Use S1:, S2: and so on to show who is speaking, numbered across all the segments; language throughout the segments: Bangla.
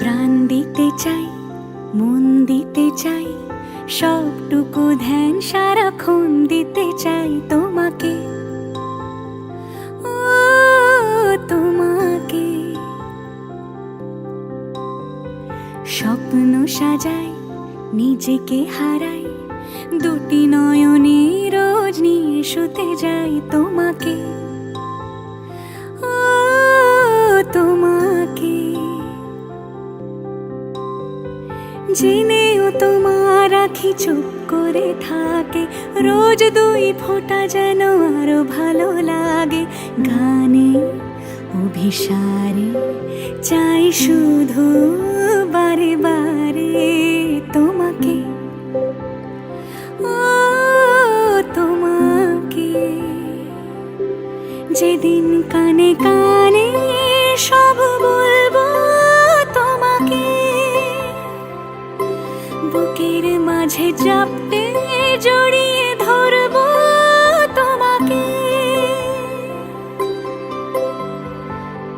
S1: প্রাণ দিতে চাই, মন দিতে চাই, সবটুকু ধ্যান সারাক্ষণ দিতে চাই তোমাকে, ও তোমাকে। স্বপ্ন সাজাই, নিজেকে হারাই, দুটি নয়নে রোজ নিয়ে শুতে যাই তোমাকে, ও তোমাকে। জেনেও তোমার আখি চুপ করে থাকে, রোজ দুই ফোঁটা যেন আরো ভালো লাগে। গানে অভিসারে চাই শুধু বারে বারে তোমাকে, ও তোমাকে। যেদিন কানে কানে সব বলবো তোমাকে, বুকের মাঝে চাপতে জড়িয়ে ধরবো তোমাকে।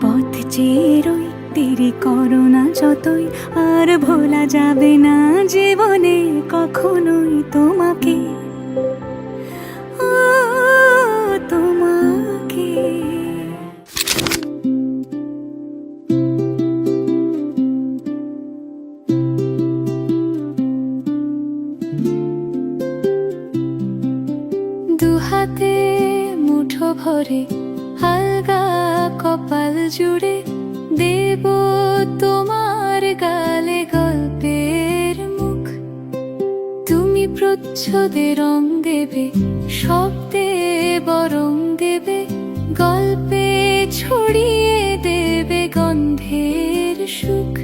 S1: পথ চেয়ে রই, দেরি করো না যতই, আর ভোলা যাবে না জীবনে কখনোই তোমাকে, ও তোমাকে। দুহাতে মুঠো ভরে হালকা কপাল জুড়ে দেব তোমার গালে গল্পের মুখ। তুমি প্রচ্ছদে রং দেবে, শব্দে বরং দেবে, গল্পে ছড়িয়ে দেবে গন্ধের সুখ।